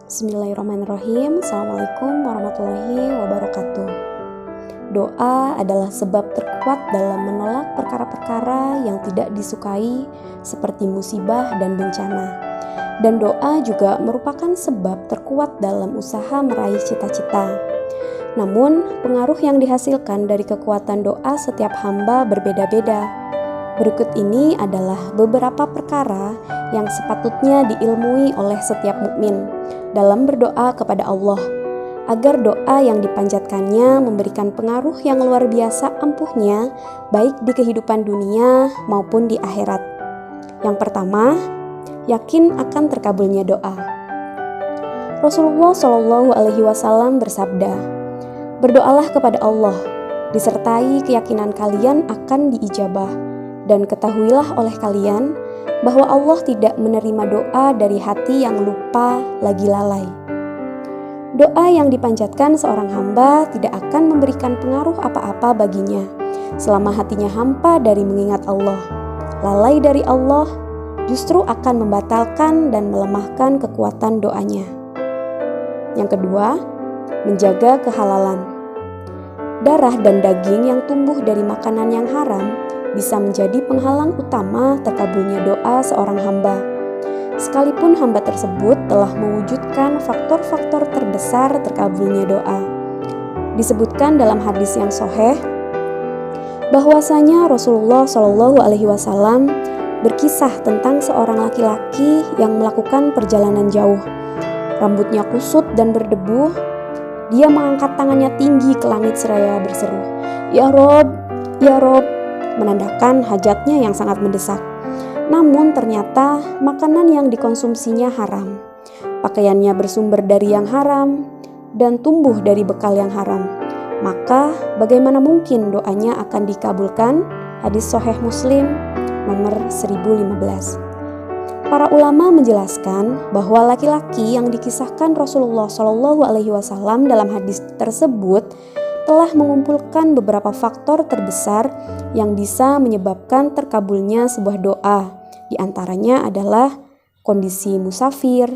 Bismillahirrahmanirrahim. Assalamualaikum warahmatullahi wabarakatuh. Doa adalah sebab terkuat dalam menolak perkara-perkara yang tidak disukai seperti musibah dan bencana. Dan doa juga merupakan sebab terkuat dalam usaha meraih cita-cita. Namun, pengaruh yang dihasilkan dari kekuatan doa setiap hamba berbeda-beda. Berikut ini adalah beberapa perkara yang sepatutnya diilmui oleh setiap mukmin dalam berdoa kepada Allah, agar doa yang dipanjatkannya memberikan pengaruh yang luar biasa ampuhnya, baik di kehidupan dunia maupun di akhirat. Yang pertama, yakin akan terkabulnya doa. Rasulullah Shallallahu Alaihi Wasallam bersabda, "Berdoalah kepada Allah, disertai keyakinan kalian akan diijabah, dan ketahuilah oleh kalian bahwa Allah tidak menerima doa dari hati yang lupa lagi lalai." Doa yang dipanjatkan seorang hamba tidak akan memberikan pengaruh apa-apa baginya selama hatinya hampa dari mengingat Allah. Lalai dari Allah justru akan membatalkan dan melemahkan kekuatan doanya. Yang kedua, menjaga kehalalan. Darah dan daging yang tumbuh dari makanan yang haram bisa menjadi penghalang utama terkabulnya doa seorang hamba. Sekalipun hamba tersebut telah mewujudkan faktor-faktor terbesar terkabulnya doa. Disebutkan dalam hadis yang sahih bahwasanya Rasulullah Shallallahu Alaihi Wasallam berkisah tentang seorang laki-laki yang melakukan perjalanan jauh. Rambutnya kusut dan berdebu. Dia mengangkat tangannya tinggi ke langit seraya berseru, "Ya Rob, ya Rob," menandakan hajatnya yang sangat mendesak. Namun ternyata makanan yang dikonsumsinya haram, pakaiannya bersumber dari yang haram, dan tumbuh dari bekal yang haram. Maka bagaimana mungkin doanya akan dikabulkan? Hadis Sahih Muslim nomor 1015. Para ulama menjelaskan bahwa laki-laki yang dikisahkan Rasulullah Shallallahu Alaihi Wasallam dalam hadis tersebut telah mengumpulkan beberapa faktor terbesar yang bisa menyebabkan terkabulnya sebuah doa. Di antaranya adalah kondisi musafir,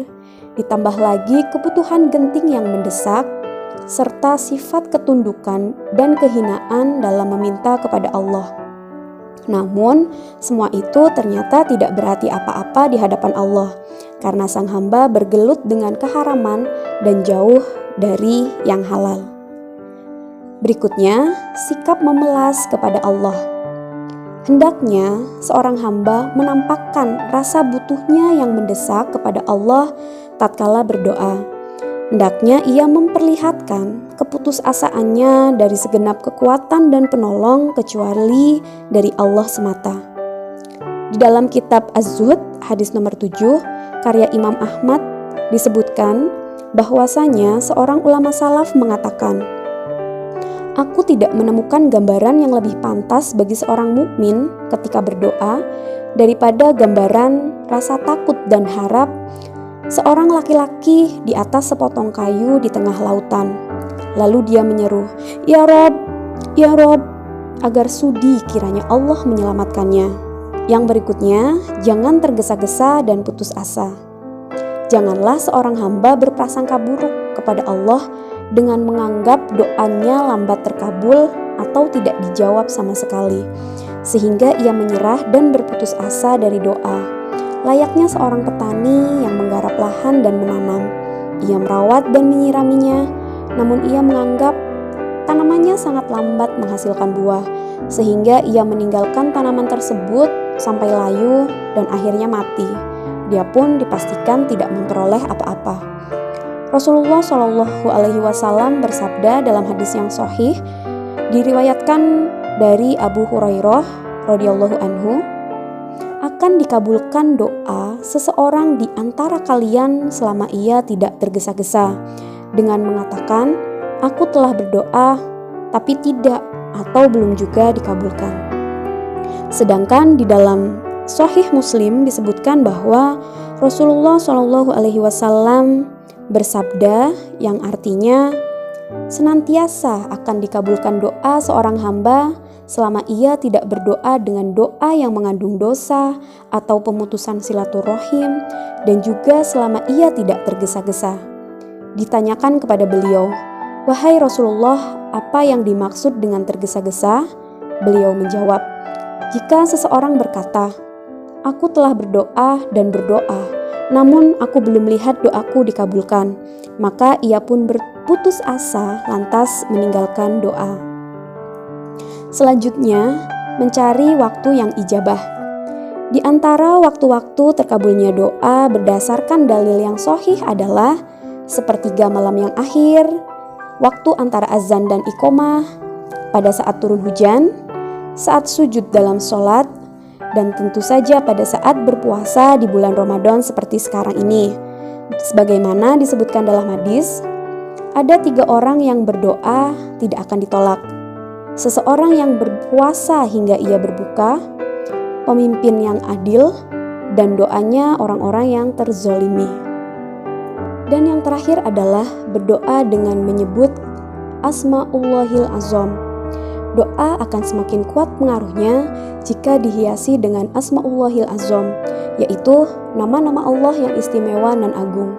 ditambah lagi kebutuhan genting yang mendesak, serta sifat ketundukan dan kehinaan dalam meminta kepada Allah. Namun, semua itu ternyata tidak berarti apa-apa di hadapan Allah, karena sang hamba bergelut dengan keharaman dan jauh dari yang halal. Berikutnya, sikap memelas kepada Allah. Hendaknya seorang hamba menampakkan rasa butuhnya yang mendesak kepada Allah tatkala berdoa. Hendaknya ia memperlihatkan keputusasaannya dari segenap kekuatan dan penolong kecuali dari Allah semata. Di dalam kitab Az-Zuhd hadis nomor 7 karya Imam Ahmad disebutkan bahwasanya seorang ulama salaf mengatakan, "Aku tidak menemukan gambaran yang lebih pantas bagi seorang mukmin ketika berdoa daripada gambaran rasa takut dan harap seorang laki-laki di atas sepotong kayu di tengah lautan. Lalu dia menyeru, 'Ya Rob, ya Rob,' agar sudi kiranya Allah menyelamatkannya." Yang berikutnya, jangan tergesa-gesa dan putus asa. Janganlah seorang hamba berprasangka buruk kepada Allah dengan menganggap doanya lambat terkabul atau tidak dijawab sama sekali, sehingga ia menyerah dan berputus asa dari doa. Layaknya seorang petani yang menggarap lahan dan menanam. Ia merawat dan menyiraminya, namun ia menganggap tanamannya sangat lambat menghasilkan buah, sehingga ia meninggalkan tanaman tersebut sampai layu dan akhirnya mati. Dia pun dipastikan tidak memperoleh apa-apa. Rasulullah Shallallahu Alaihi Wasallam bersabda dalam hadis yang sahih, diriwayatkan dari Abu Hurairah radhiyallahu anhu, akan dikabulkan doa seseorang di antara kalian selama ia tidak tergesa-gesa dengan mengatakan, "Aku telah berdoa tapi tidak atau belum juga dikabulkan." Sedangkan di dalam Sahih Muslim disebutkan bahwa Rasulullah Shallallahu Alaihi Wasallam bersabda yang artinya senantiasa akan dikabulkan doa seorang hamba selama ia tidak berdoa dengan doa yang mengandung dosa atau pemutusan silaturahim, dan juga selama ia tidak tergesa-gesa. Ditanyakan kepada beliau, "Wahai Rasulullah, apa yang dimaksud dengan tergesa-gesa?" Beliau menjawab, "Jika seseorang berkata, 'Aku telah berdoa dan berdoa, namun aku belum lihat doaku dikabulkan,' maka ia pun berputus asa lantas meninggalkan doa." Selanjutnya, mencari waktu yang ijabah. Di antara waktu-waktu terkabulnya doa berdasarkan dalil yang sahih adalah sepertiga malam yang akhir, waktu antara azan dan iqomah, pada saat turun hujan, saat sujud dalam sholat, dan tentu saja pada saat berpuasa di bulan Ramadan seperti sekarang ini. Sebagaimana disebutkan dalam hadis, ada 3 orang yang berdoa tidak akan ditolak. Seseorang yang berpuasa hingga ia berbuka, pemimpin yang adil, dan doanya orang-orang yang terzolimi. Dan yang terakhir adalah berdoa dengan menyebut Asma'ullahil Azam. Doa akan semakin kuat pengaruhnya jika dihiasi dengan Asma'ullahil Azam, yaitu nama-nama Allah yang istimewa dan agung.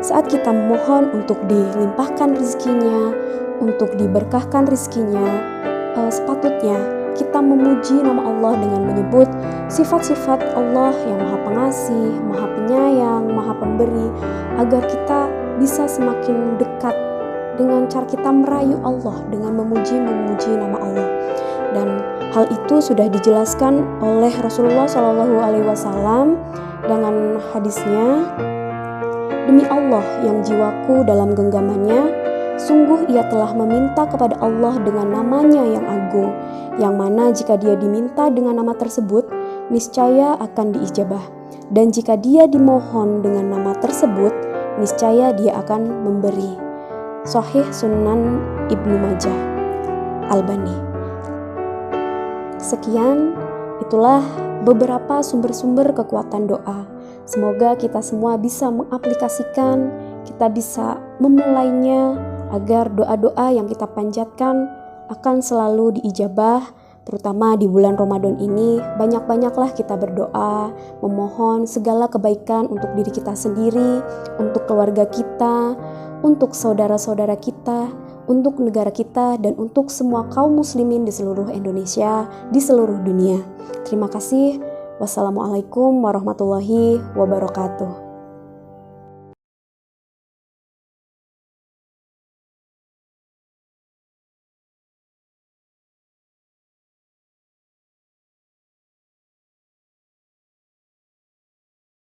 Saat kita memohon untuk dilimpahkan rezekinya, untuk diberkahkan rezekinya, sepatutnya kita memuji nama Allah dengan menyebut sifat-sifat Allah yang Maha Pengasih, Maha Penyayang, Maha Pemberi, agar kita bisa semakin dekat dengan cara kita merayu Allah dengan memuji nama Allah. Dan hal itu sudah dijelaskan oleh Rasulullah SAW dengan hadisnya, "Demi Allah yang jiwaku dalam genggamannya, sungguh ia telah meminta kepada Allah dengan namanya yang agung, yang mana jika dia diminta dengan nama tersebut, niscaya akan diijabah. Dan jika dia dimohon dengan nama tersebut, niscaya dia akan memberi." Sahih Sunan Ibnu Majah, Albani. Sekian, itulah beberapa sumber-sumber kekuatan doa. Semoga kita semua bisa mengaplikasikan, kita bisa memulainya agar doa-doa yang kita panjatkan akan selalu diijabah, terutama di bulan Ramadan ini. Banyak-banyaklah kita berdoa, memohon segala kebaikan untuk diri kita sendiri, untuk keluarga kita, untuk saudara-saudara kita, untuk negara kita, dan untuk semua kaum muslimin di seluruh Indonesia, di seluruh dunia. Terima kasih. Wassalamualaikum warahmatullahi wabarakatuh.